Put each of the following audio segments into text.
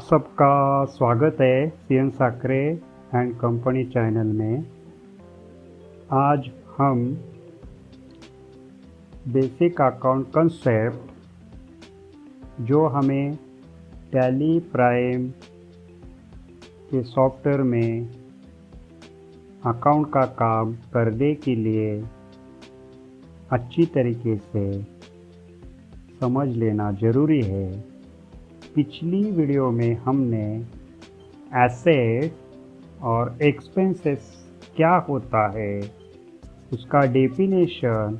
आप सबका स्वागत है CN Sakre and company channel में। आज हम बेसिक अकाउंट कंसेप्ट जो हमें टैली प्राइम के सॉफ्टवेयर में अकाउंट का काम करने के लिए अच्छी तरीके से समझ लेना ज़रूरी है। पिछली वीडियो में हमने एसेट और एक्सपेंसेस क्या होता है उसका डेफिनेशन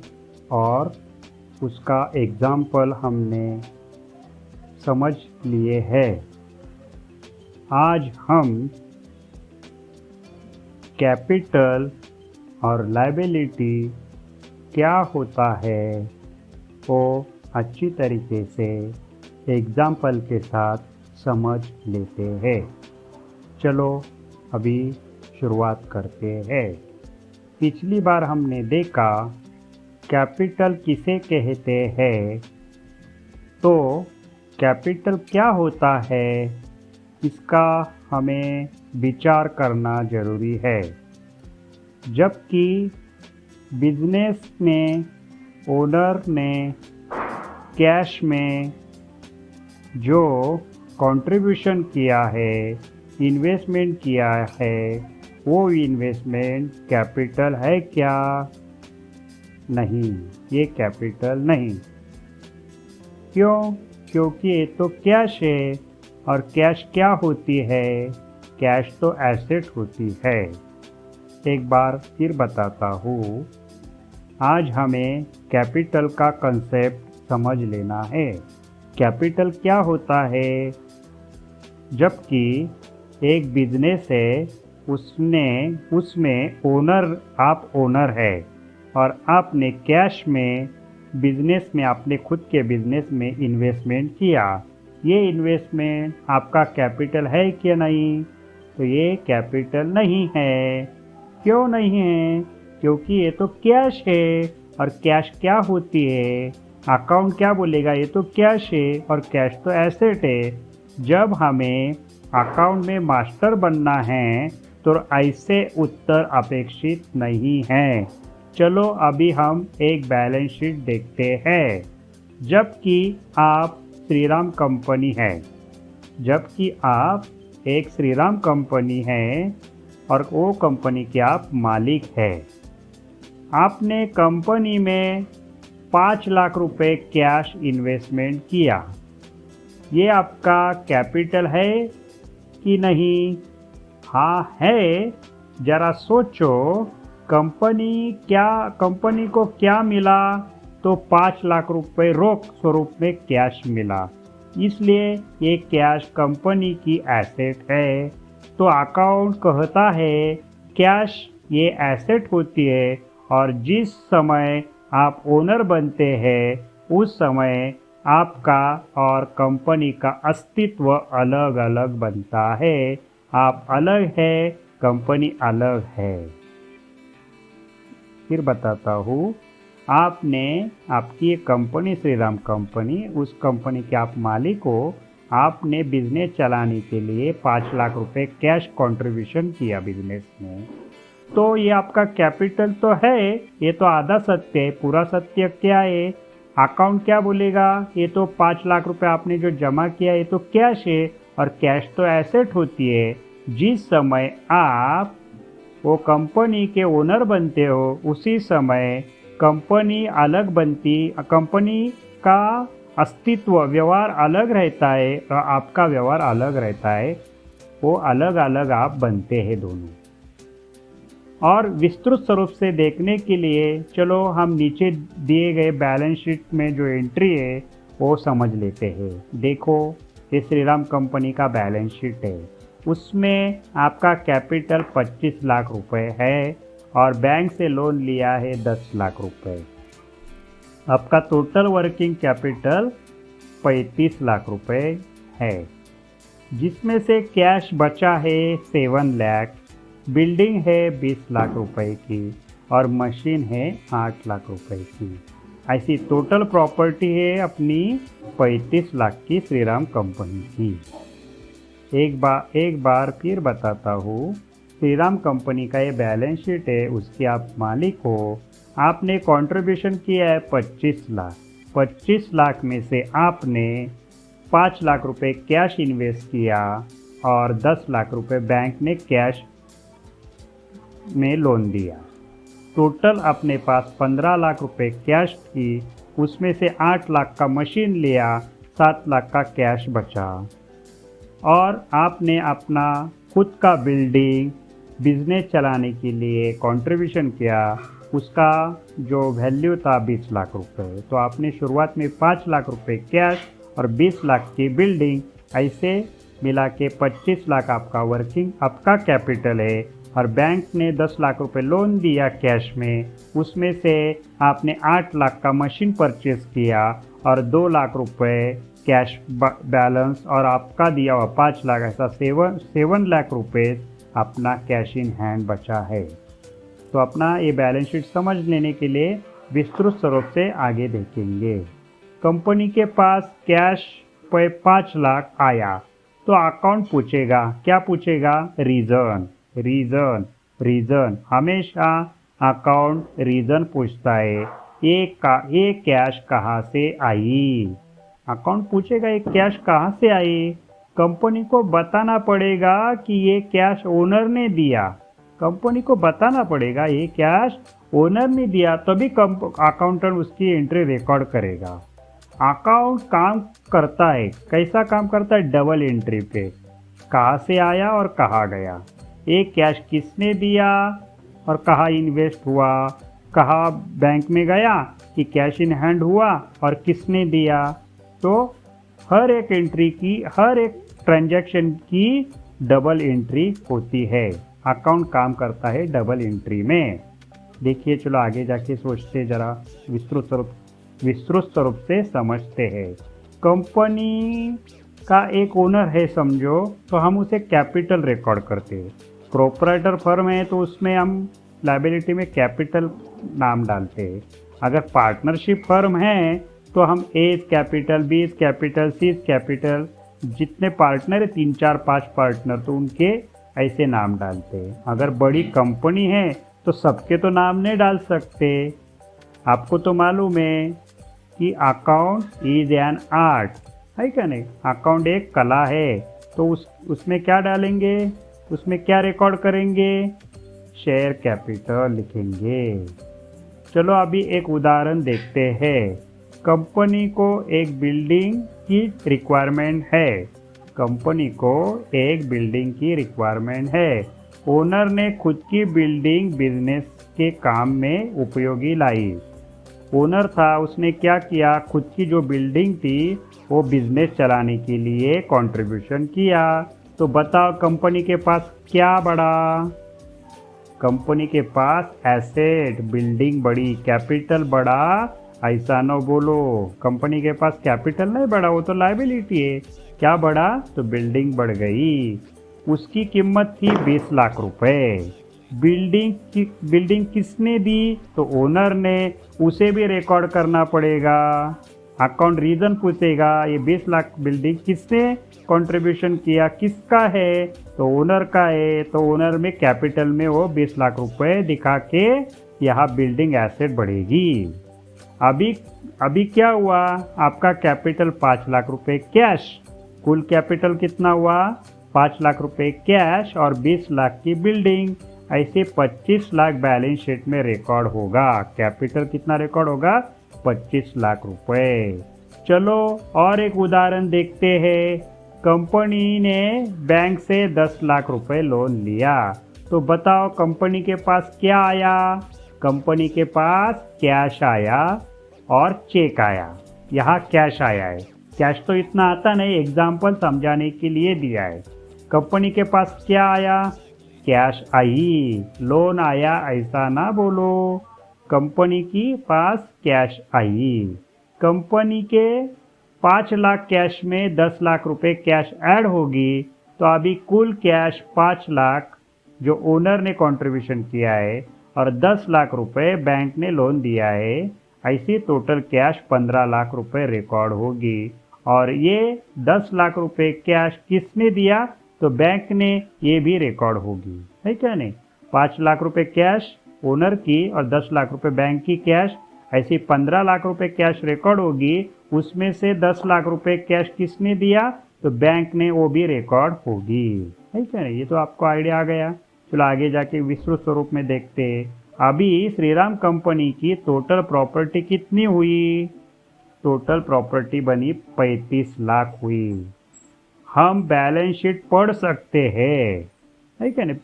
और उसका एग्जाम्पल हमने समझ लिए हैं। आज हम कैपिटल और लायबिलिटी क्या होता है वो अच्छी तरीके से एग्जाम्पल के साथ समझ लेते हैं। चलो अभी शुरुआत करते हैं। पिछली बार हमने देखा कैपिटल किसे कहते हैं, तो कैपिटल क्या होता है इसका हमें विचार करना ज़रूरी है। जबकि बिजनेस में ओनर ने कैश में जो कंट्रीब्यूशन किया है, इन्वेस्टमेंट किया है, वो इन्वेस्टमेंट कैपिटल है क्या? नहीं, ये कैपिटल नहीं। क्यों? क्योंकि ये तो कैश है और कैश क्या होती है? कैश तो एसेट होती है। एक बार फिर बताता हूँ। आज हमें कैपिटल का कंसेप्ट समझ लेना है। कैपिटल क्या होता है? जबकि एक बिजनेस है, उसमें आप ओनर है और आपने कैश में बिजनेस में अपने खुद के बिजनेस में इन्वेस्टमेंट किया। ये इन्वेस्टमेंट आपका कैपिटल है क्या? नहीं, तो ये कैपिटल नहीं है। क्यों नहीं है? क्योंकि ये तो कैश है और कैश क्या होती है? अकाउंट क्या बोलेगा? ये तो कैश है और कैश तो एसेट है। जब हमें अकाउंट में मास्टर बनना है तो ऐसे उत्तर अपेक्षित नहीं है। चलो अभी हम एक बैलेंस शीट देखते हैं। जबकि आप श्रीराम कंपनी है, जबकि आप एक श्रीराम कंपनी है और वो कंपनी के आप मालिक है। आपने कंपनी में 5 लाख रुपए कैश इन्वेस्टमेंट किया। ये आपका कैपिटल है कि नहीं? हाँ है। जरा सोचो, कंपनी को क्या मिला? तो 5 लाख रुपए रोक स्वरूप में कैश मिला। इसलिए ये कैश कंपनी की एसेट है। तो अकाउंट कहता है कैश ये एसेट होती है और जिस समय आप ओनर बनते हैं उस समय आपका और कंपनी का अस्तित्व अलग अलग बनता है। आप अलग है, कंपनी अलग है। फिर बताता हूँ। आपने आपकी एक कंपनी श्रीराम कंपनी, उस कंपनी के आप मालिक हो। आपने बिजनेस चलाने के लिए 5 लाख रुपए कैश कंट्रीब्यूशन किया बिजनेस में। तो ये आपका कैपिटल तो है। ये तो आधा सत्य है, पूरा सत्य क्या है? अकाउंट क्या बोलेगा? ये तो 5 लाख रुपए आपने जो जमा किया ये तो कैश है और कैश तो एसेट होती है। जिस समय आप वो कंपनी के ओनर बनते हो उसी समय कंपनी अलग बनती, कंपनी का अस्तित्व व्यवहार अलग रहता है और आपका व्यवहार अलग रहता है। वो अलग अलग आप बनते हैं दोनों। और विस्तृत स्वरूप से देखने के लिए चलो हम नीचे दिए गए बैलेंस शीट में जो एंट्री है वो समझ लेते हैं। देखो, ये श्रीराम कंपनी का बैलेंस शीट है। उसमें आपका कैपिटल 25 लाख रुपए है और बैंक से लोन लिया है 10 लाख रुपए। आपका टोटल वर्किंग कैपिटल 35 लाख रुपए है, जिसमें से कैश बचा है 7 लाख, बिल्डिंग है 20 लाख रुपए की और मशीन है 8 लाख रुपए की। ऐसी टोटल प्रॉपर्टी है अपनी 35 लाख की श्रीराम कंपनी की। एक बार फिर बताता हूँ। श्रीराम कंपनी का ये बैलेंस शीट है, उसके आप मालिक हो। आपने कंट्रीब्यूशन किया है 25 लाख। 25 लाख में से आपने 5 लाख रुपए कैश इन्वेस्ट किया और 10 लाख रुपए बैंक ने कैश में लोन दिया। टोटल अपने पास 15 लाख रुपए कैश थी, उसमें से 8 लाख का मशीन लिया, 7 लाख का कैश बचा। और आपने अपना खुद का बिल्डिंग बिजनेस चलाने के लिए कंट्रीब्यूशन किया, उसका जो वैल्यू था 20 लाख रुपए। तो आपने शुरुआत में 5 लाख रुपए कैश और 20 लाख की बिल्डिंग, ऐसे मिला के 25 लाख आपका वर्किंग आपका कैपिटल है। और बैंक ने 10 लाख रुपए लोन दिया कैश में, उसमें से आपने 8 लाख का मशीन परचेज किया और 2 लाख रुपए कैश बैलेंस और आपका दिया हुआ 5 लाख, ऐसा 7 लाख रुपए अपना कैश इन हैंड बचा है। तो अपना ये बैलेंस शीट समझ लेने के लिए विस्तृत स्वरूप से आगे देखेंगे। कंपनी के पास कैश पे 5 लाख आया तो अकाउंट पूछेगा, क्या पूछेगा? रीजन हमेशा अकाउंट रीजन पूछता है। ये कैश कहाँ से आई? अकाउंट पूछेगा ये कैश कहाँ से आई। कंपनी को बताना पड़ेगा कि ये कैश ओनर ने दिया। कंपनी को बताना पड़ेगा ये कैश ओनर ने दिया, तभी अकाउंटेंट उसकी एंट्री रिकॉर्ड करेगा। अकाउंट काम करता है, कैसा काम करता है? डबल एंट्री पे, कहाँ से आया और कहाँ गया, एक कैश किसने दिया और कहाँ इन्वेस्ट हुआ, कहाँ बैंक में गया कि कैश इन हैंड हुआ और किसने दिया। तो हर एक एंट्री की, हर एक ट्रांजैक्शन की डबल एंट्री होती है। अकाउंट काम करता है डबल एंट्री में। देखिए, चलो आगे जाके सोचते, जरा विस्तृत स्वरूप से समझते हैं। कंपनी का एक ओनर है समझो, तो हम उसे कैपिटल रिकॉर्ड करते हैं। प्रोप्राइटर फर्म है तो उसमें हम लायबिलिटी में कैपिटल नाम डालते हैं। अगर पार्टनरशिप फर्म है तो हम ए कैपिटल, बी कैपिटल, सी कैपिटल, जितने पार्टनर है 3, 4, 5 पार्टनर, तो उनके ऐसे नाम डालते हैं। अगर बड़ी कंपनी है तो सबके तो नाम नहीं डाल सकते। आपको तो मालूम है कि अकाउंट इज एन आर्ट, है क्या नहीं? अकाउंट एक कला है, तो उसमें क्या डालेंगे, उसमें क्या रिकॉर्ड करेंगे? शेयर कैपिटल लिखेंगे। चलो अभी एक उदाहरण देखते हैं। कंपनी को एक बिल्डिंग की रिक्वायरमेंट है। कंपनी को एक बिल्डिंग की रिक्वायरमेंट है। ओनर ने खुद की बिल्डिंग बिजनेस के काम में उपयोगी लाई। ओनर था, उसने क्या किया, खुद की जो बिल्डिंग थी वो बिजनेस चलाने के लिए कंट्रीब्यूशन किया। तो बताओ कंपनी के पास क्या बढ़ा? कंपनी के पास एसेट, बिल्डिंग बढ़ी, कैपिटल बढ़ा, ऐसा न बोलो। कंपनी के पास कैपिटल नहीं बढ़ा, वो तो लायबिलिटी है। क्या बढ़ा? तो बिल्डिंग बढ़ गई। उसकी कीमत थी 20 लाख रुपए। बिल्डिंग किसने दी? तो ओनर ने। उसे भी रिकॉर्ड करना पड़ेगा। अकाउंट रीजन पूछेगा, ये 20 लाख बिल्डिंग किसने कंट्रीब्यूशन किया, किसका है? तो ओनर का है। तो ओनर में कैपिटल में वो 20 लाख रुपए दिखा के यहाँ बिल्डिंग एसेट बढ़ेगी। अभी क्या हुआ? आपका कैपिटल 5 लाख रुपए कैश। कुल कैपिटल कितना हुआ? 5 लाख रुपए कैश और 20 लाख की बिल्डिंग। ऐसे 25 लाख बैलेंस शीट में रिकॉर्ड होगा। कैपिटल कितना रिकॉर्ड होगा? 25 लाख रुपए। चलो और एक उदाहरण देखते हैं। कंपनी ने बैंक से 10 लाख रुपए लोन लिया। तो बताओ कंपनी के पास क्या आया? कंपनी के पास कैश आया और चेक आया। यहाँ कैश आया है। कैश तो इतना आता नहीं, एग्जाम्पल समझाने के लिए दिया है। कंपनी के पास क्या आया? Cash I. लोन आया ऐसा ना बोलो। कंपनी की पास कैश आई। कंपनी के 5 लाख कैश में 10 लाख रुपए कैश ऐड होगी, तो अभी कुल कैश 5 लाख जो ओनर ने कंट्रीब्यूशन किया है और 10 लाख रुपए बैंक ने लोन दिया है, ऐसी टोटल कैश 15 लाख रुपए रिकॉर्ड होगी। और ये 10 लाख रुपए कैश किसने दिया? तो बैंक ने ये भी रिकॉर्ड होगी, है क्या नहीं। 5 लाख रुपए कैश ओनर की और 10 लाख रुपए बैंक की कैश, ऐसी 15 लाख रुपए कैश रिकॉर्ड होगी। उसमें से 10 लाख रुपए कैश किसने दिया, तो बैंक ने, वो भी रिकॉर्ड होगी, है क्या नहीं। ये तो आपको आइडिया आ गया। चलो आगे जाके विस्तृत स्वरूप में देखते। अभी श्रीराम कंपनी की टोटल प्रॉपर्टी कितनी हुई, टोटल प्रॉपर्टी बनी 35 लाख हुई। हम बैलेंस शीट पढ़ सकते हैं, है क्या नहीं।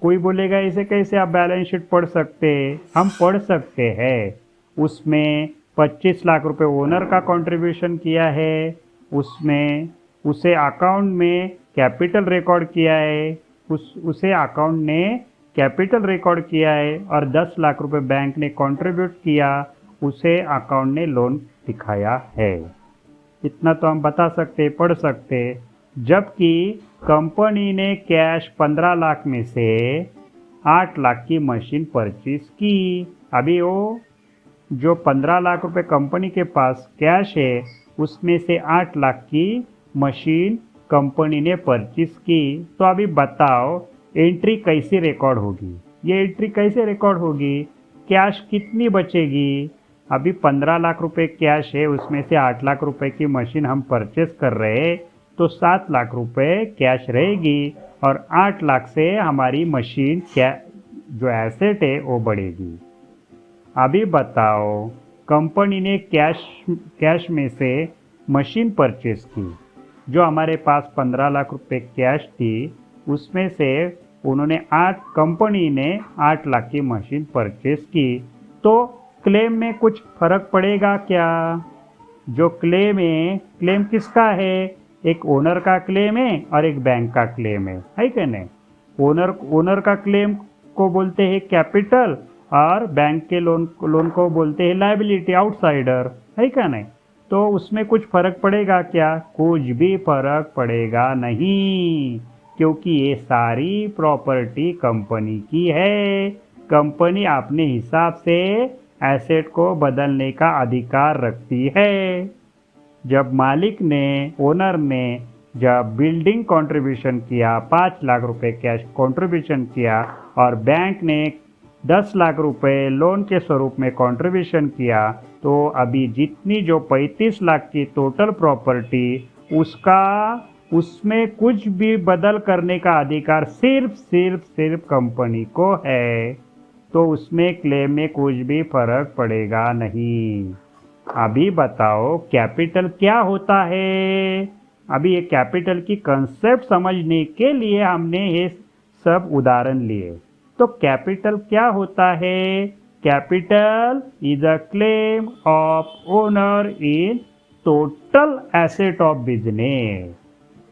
कोई बोलेगा इसे कैसे आप बैलेंस शीट पढ़ सकते हैं, हम पढ़ सकते हैं। उसमें 25 लाख रुपए ओनर का कंट्रीब्यूशन किया है, उसमें उसे अकाउंट में कैपिटल रिकॉर्ड किया है, उसे अकाउंट ने कैपिटल रिकॉर्ड किया है, और 10 लाख रुपए बैंक ने कंट्रीब्यूट किया, उसे अकाउंट ने लोन दिखाया है। इतना तो हम बता सकते, पढ़ सकते। जबकि कंपनी ने कैश 15 लाख में से 8 लाख की मशीन परचेज की। अभी वो जो 15 लाख रुपए कंपनी के पास कैश है, उसमें से 8 लाख की मशीन कंपनी ने परचेज की। तो अभी बताओ एंट्री कैसे रिकॉर्ड होगी, ये एंट्री कैसे रिकॉर्ड होगी, कैश कितनी बचेगी। अभी 15 लाख रुपए कैश है, उसमें से 8 लाख रुपए की मशीन हम परचेस कर रहे हैं, तो 7 लाख रुपए कैश रहेगी, और 8 लाख से हमारी मशीन जो एसेट है वो बढ़ेगी। अभी बताओ कंपनी ने कैश में से मशीन परचेस की। जो हमारे पास 15 लाख रुपए कैश थी, उसमें से उन्होंने कंपनी ने 8 लाख की मशीन परचेस की। तो क्लेम में कुछ फर्क पड़ेगा क्या। जो क्लेम है, क्लेम किसका है, एक ओनर का क्लेम है और एक बैंक का क्लेम है क्या नहीं। ओनर का क्लेम को बोलते हैं कैपिटल, और बैंक के लोन को बोलते हैं लायबिलिटी, आउटसाइडर, है क्या नहीं। तो उसमें कुछ फर्क पड़ेगा क्या, कुछ भी फर्क पड़ेगा नहीं, क्योंकि ये सारी प्रॉपर्टी कंपनी की है। कंपनी अपने हिसाब से एसेट को बदलने का अधिकार रखती है। जब मालिक ने, ओनर ने जब बिल्डिंग कंट्रीब्यूशन किया, 5 लाख रुपए कैश कंट्रीब्यूशन किया, और बैंक ने 10 लाख रुपए लोन के स्वरूप में कंट्रीब्यूशन किया, तो अभी जितनी जो 35 लाख की टोटल प्रॉपर्टी, उसमें कुछ भी बदल करने का अधिकार सिर्फ कंपनी को है। तो उसमें क्लेम में कुछ भी फर्क पड़ेगा नहीं। अभी बताओ कैपिटल क्या होता है। अभी ये कैपिटल की कंसेप्ट समझने के लिए हमने ये सब उदाहरण लिए। तो कैपिटल क्या होता है, capital is a claim of owner in total asset of business.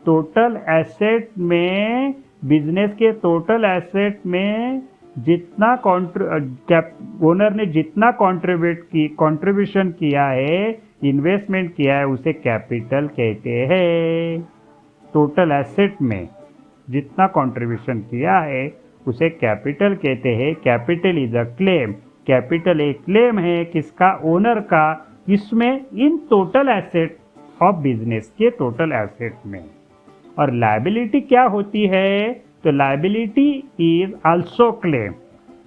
Total asset में, बिजनेस के टोटल एसेट में जितना ओनर ने जितना कंट्रीब्यूशन किया है, इन्वेस्टमेंट किया है, उसे कैपिटल कहते हैं। टोटल एसेट में जितना कंट्रीब्यूशन किया है उसे कैपिटल कहते हैं। Capital is a claim, capital एक क्लेम है किसका, ओनर का, इसमें इन टोटल एसेट ऑफ बिजनेस के टोटल एसेट में। और लायबिलिटी क्या होती है, तो liability is also claim.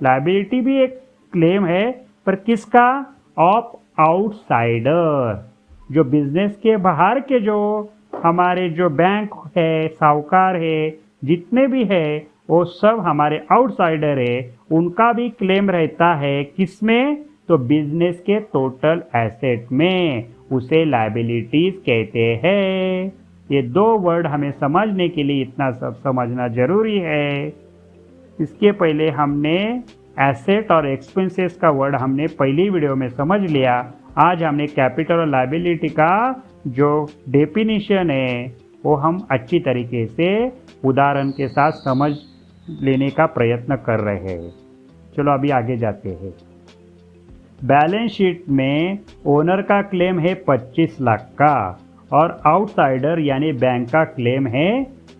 Liability भी एक क्लेम है, पर किसका, ऑफ आउटसाइडर। जो बिजनेस के बाहर के जो हमारे जो बैंक है, साहूकार है, जितने भी है, वो सब हमारे आउटसाइडर है, उनका भी क्लेम रहता है किसमें, तो बिजनेस के टोटल एसेट में, उसे लायबिलिटीज कहते हैं। ये दो वर्ड हमें समझने के लिए इतना सब समझना जरूरी है। इसके पहले हमने एसेट और एक्सपेंसेस का वर्ड हमने पहली वीडियो में समझ लिया। आज हमने कैपिटल और लायबिलिटी का जो डेफिनेशन है वो हम अच्छी तरीके से उदाहरण के साथ समझ लेने का प्रयत्न कर रहे हैं। चलो अभी आगे जाते हैं। बैलेंस शीट में ओनर का क्लेम है 25 लाख का, और आउटसाइडर यानी बैंक का क्लेम है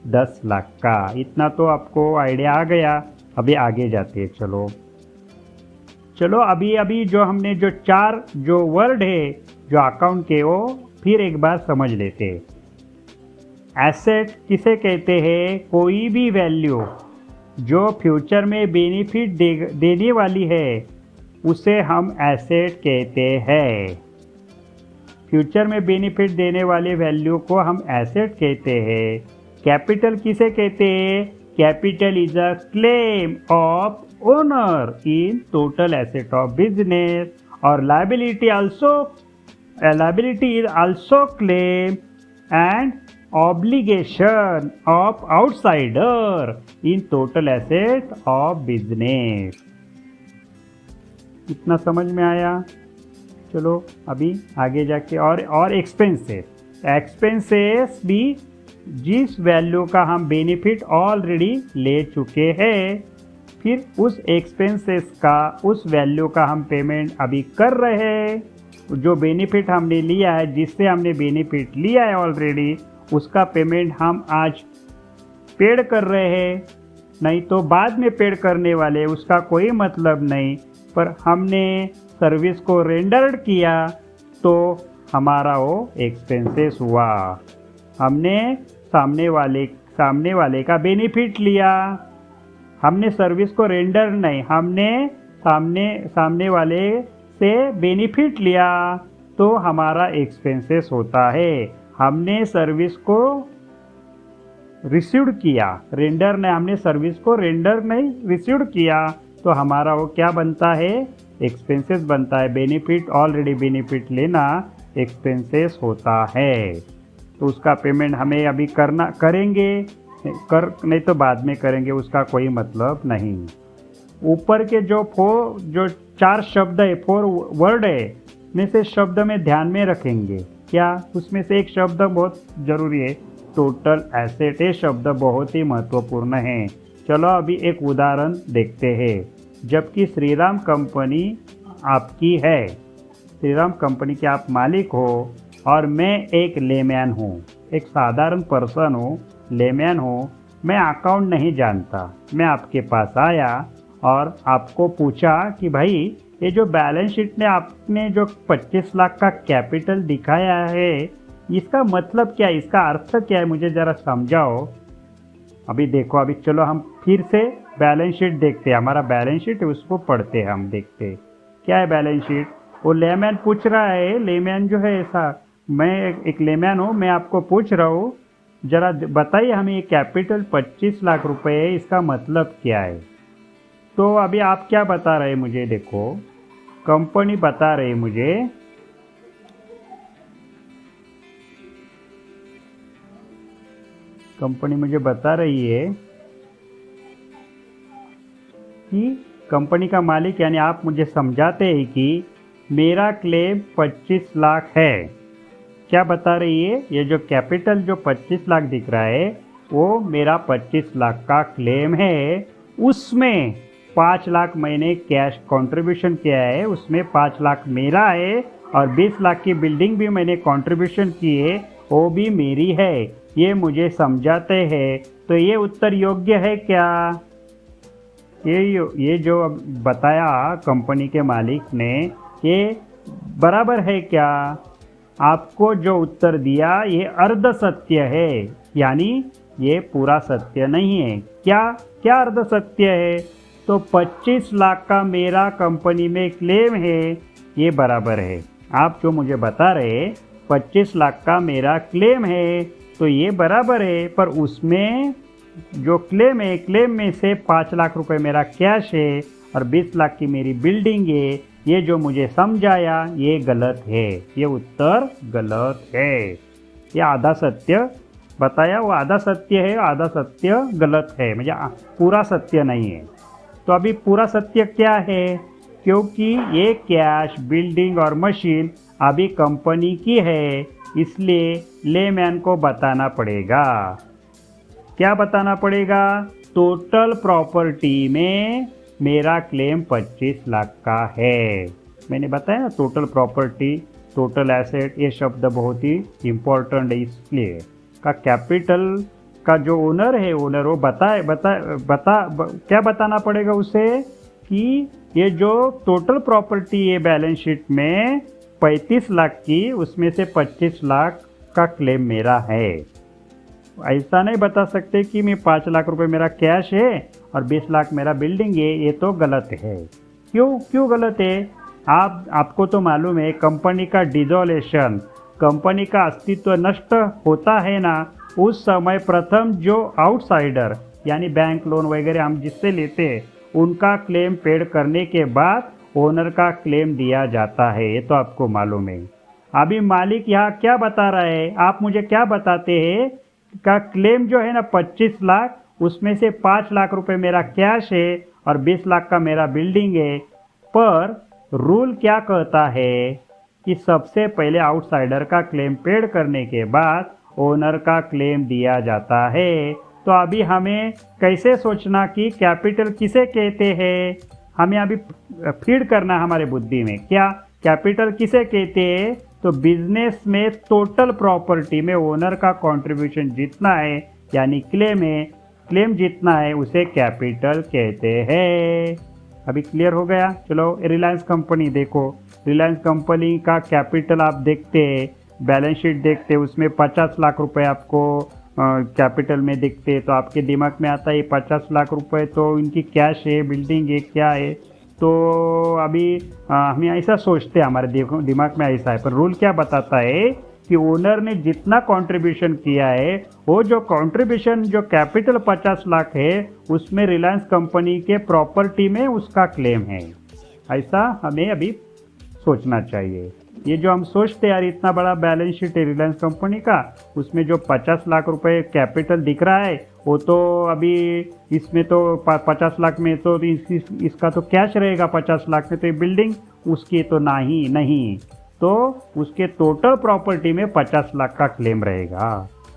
10 लाख का। इतना तो आपको आइडिया आ गया। अभी आगे जाते हैं। चलो अभी जो हमने जो 4 जो वर्ड है जो अकाउंट के, वो फिर एक बार समझ लेते हैं। एसेट किसे कहते हैं? कोई भी वैल्यू जो फ्यूचर में बेनिफिट देने वाली है उसे हम एसेट कहते हैं। फ्यूचर में बेनिफिट देने वाले वैल्यू को हम एसेट कहते हैं। कैपिटल किसे कहते हैं? Capital is a claim of owner in total asset of business, और liability is also claim and obligation of outsider in total asset of business. इतना समझ में आया? चलो अभी आगे जाके और एक्सपेंसेस भी जिस वैल्यू का हम बेनिफिट ऑलरेडी ले चुके हैं, फिर उस एक्सपेंसेस का उस वैल्यू का हम पेमेंट अभी कर रहे हैं। जो बेनिफिट हमने लिया है, जिससे हमने बेनिफिट लिया है ऑलरेडी, उसका पेमेंट हम आज पेड कर रहे हैं, नहीं तो बाद में पेड करने वाले, उसका कोई मतलब नहीं। पर हमने सर्विस को रेंडर्ड किया तो हमारा वो एक्सपेंसेस हुआ। हमने सामने वाले का बेनिफिट लिया। हमने सर्विस को रेंडर नहीं, हमने सामने वाले से बेनिफिट लिया तो हमारा एक्सपेंसेस होता है। हमने सर्विस को रिसीव्ड किया, रेंडर नहीं, हमने सर्विस को रेंडर नहीं रिसीव्ड किया तो हमारा वो क्या बनता है? एक्सपेंसेस बनता है। बेनिफिट ऑलरेडी बेनिफिट लेना एक्सपेंसेस होता है, तो उसका पेमेंट हमें अभी करेंगे नहीं तो बाद में करेंगे, उसका कोई मतलब नहीं। ऊपर के जो 4 शब्द है, 4 वर्ड है, में से शब्द में ध्यान में रखेंगे क्या? उसमें से एक शब्द बहुत जरूरी है, टोटल एसेट। ये शब्द बहुत ही महत्वपूर्ण है। चलो अभी एक उदाहरण देखते हैं। जबकि श्रीराम कंपनी आपकी है, श्रीराम कंपनी के आप मालिक हो और मैं एक लेमैन हूँ, एक साधारण पर्सन हूँ, लेमैन हूँ, मैं अकाउंट नहीं जानता। मैं आपके पास आया और आपको पूछा कि भाई ये जो बैलेंस शीट में आपने जो 25 लाख का कैपिटल दिखाया है, इसका मतलब क्या है, इसका अर्थ क्या है, मुझे ज़रा समझाओ। अभी देखो, अभी चलो हम फिर से बैलेंस शीट देखते हैं। हमारा बैलेंस शीट है, उसको पढ़ते हैं, हम देखते हैं क्या है बैलेंस शीट। वो लेमैन पूछ रहा है, लेमैन जो है ऐसा, मैं एक लेमैन हूँ, मैं आपको पूछ रहा हूँ, जरा बताइए हमें ये कैपिटल 25 लाख रुपए है, इसका मतलब क्या है। तो अभी आप क्या बता रहे हैं मुझे? देखो, कंपनी बता रही मुझे कंपनी मुझे बता रही है कि कंपनी का मालिक यानी आप मुझे समझाते हैं कि मेरा क्लेम 25 लाख है। क्या बता रही है? ये जो कैपिटल जो 25 लाख दिख रहा है वो मेरा 25 लाख का क्लेम है। उसमें 5 लाख मैंने कैश कंट्रीब्यूशन किया है, उसमें 5 लाख मेरा है और 20 लाख की बिल्डिंग भी मैंने कंट्रीब्यूशन की है, वो भी मेरी है। ये मुझे समझाते हैं। तो ये उत्तर योग्य है क्या? ये जो बताया कंपनी के मालिक ने, ये बराबर है क्या? आपको जो उत्तर दिया ये अर्ध सत्य है, यानी ये पूरा सत्य नहीं है। क्या अर्ध सत्य है? तो 25 लाख का मेरा कंपनी में क्लेम है, ये बराबर है। आप जो मुझे बता रहे 25 लाख का मेरा क्लेम है तो ये बराबर है, पर उसमें जो क्लेम है, क्लेम में से 5 लाख रुपए मेरा कैश है और 20 लाख की मेरी बिल्डिंग है। ये जो मुझे समझाया ये गलत है, ये उत्तर गलत है। ये आधा सत्य बताया, वो आधा सत्य है, आधा सत्य गलत है, मुझे पूरा सत्य नहीं है। तो अभी पूरा सत्य क्या है? क्योंकि ये कैश, बिल्डिंग और मशीन अभी कंपनी की है, इसलिए लेमैन को बताना पड़ेगा। क्या बताना पड़ेगा? टोटल प्रॉपर्टी में मेरा क्लेम 25 लाख का है। मैंने बताया ना, टोटल प्रॉपर्टी, टोटल एसेट, ये शब्द बहुत ही इम्पोर्टेंट है। इसलिए का कैपिटल का जो ओनर है, ओनर वो क्या बताना पड़ेगा उसे कि ये जो टोटल प्रॉपर्टी है बैलेंस शीट में 35 लाख की, उसमें से 25 लाख का क्लेम मेरा है। ऐसा नहीं बता सकते कि मैं 5 लाख रुपए मेरा कैश है और 20 लाख मेरा बिल्डिंग है, ये तो गलत है। क्यों क्यों गलत है? आपको तो मालूम है कंपनी का डिसोल्यूशन, कंपनी का अस्तित्व नष्ट होता है ना, उस समय प्रथम जो आउटसाइडर यानी बैंक लोन वगैरह हम जिससे लेते हैं उनका क्लेम पेड करने के बाद ओनर का क्लेम दिया जाता है, ये तो आपको मालूम है। अभी मालिक यहाँ क्या बता रहा है, आप मुझे क्या बताते हैं का क्लेम जो है ना 25 लाख, उसमें से 5 लाख रुपए मेरा कैश है और 20 लाख का मेरा बिल्डिंग है। पर रूल क्या कहता है कि सबसे पहले आउटसाइडर का क्लेम पेड करने के बाद ओनर का क्लेम दिया जाता है। तो अभी हमें कैसे सोचना कि कैपिटल किसे कहते हैं, हमें अभी फीड करना हमारे बुद्धि में, क्या कैपिटल किसे कहते हैं? तो बिजनेस में टोटल प्रॉपर्टी में ओनर का कंट्रीब्यूशन जितना है यानी क्लेम है, क्लेम जितना है उसे कैपिटल कहते हैं। अभी क्लियर हो गया? चलो रिलायंस कंपनी देखो, रिलायंस कंपनी का कैपिटल आप देखते हैं, बैलेंस शीट देखते हैं, उसमें 50 लाख रुपए आपको कैपिटल में दिखते हैं, तो आपके दिमाग में आता है 50 लाख रुपए तो इनकी कैश है, बिल्डिंग है, क्या है। तो अभी हम ऐसा सोचते हैं, हमारे दिमाग में ऐसा है, पर रूल क्या बताता है कि ओनर ने जितना कंट्रीब्यूशन किया है वो जो कंट्रीब्यूशन जो कैपिटल 50 लाख है उसमें रिलायंस कंपनी के प्रॉपर्टी में उसका क्लेम है। ऐसा हमें अभी सोचना चाहिए। ये जो हम सोचते हैं यार इतना बड़ा बैलेंस शीट है रिलायंस कंपनी का, उसमें जो 50 लाख रुपए कैपिटल दिख रहा है वो तो अभी इसमें तो 50 लाख में तो इसका तो कैश रहेगा, 50 लाख में तो ये बिल्डिंग उसकी तो नहीं, तो उसके टोटल प्रॉपर्टी में 50 लाख का क्लेम रहेगा।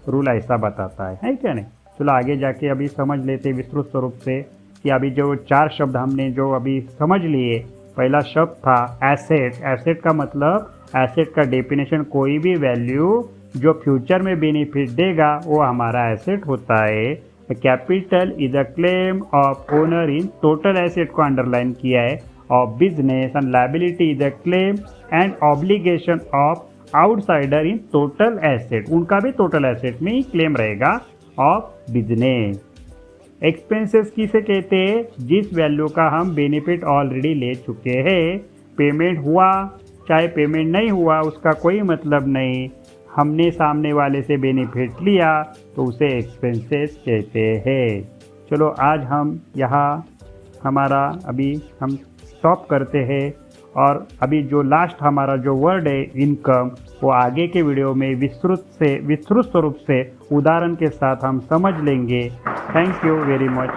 रूल ऐसा बताता है क्या नहीं? चलो आगे जाके अभी समझ लेते विस्तृत स्वरूप से कि अभी जो 4 शब्द हमने जो अभी समझ लिए। पहला शब्द था एसेट। एसेट का मतलब, एसेट का डेफिनेशन कोई भी वैल्यू जो फ्यूचर में बेनिफिट देगा वो हमारा एसेट होता है। Capital is a claim of owner in total asset को अंडरलाइन किया है of business, and liability is a claim and obligation of outsider in total asset, उनका भी टोटल एसेट में ही क्लेम रहेगा ऑफ बिजनेस। एक्सपेंसेस किसे कहते हैं? जिस वैल्यू का हम बेनिफिट ऑलरेडी ले चुके हैं, पेमेंट हुआ चाहे पेमेंट नहीं हुआ उसका कोई मतलब नहीं, हमने सामने वाले से बेनिफिट लिया तो उसे एक्सपेंसेस कहते हैं। चलो आज हम यहाँ हमारा अभी हम स्टॉप करते हैं, और अभी जो लास्ट हमारा जो वर्ड है इनकम, वो आगे के वीडियो में विस्तृत स्वरूप से उदाहरण के साथ हम समझ लेंगे। Thank you very much.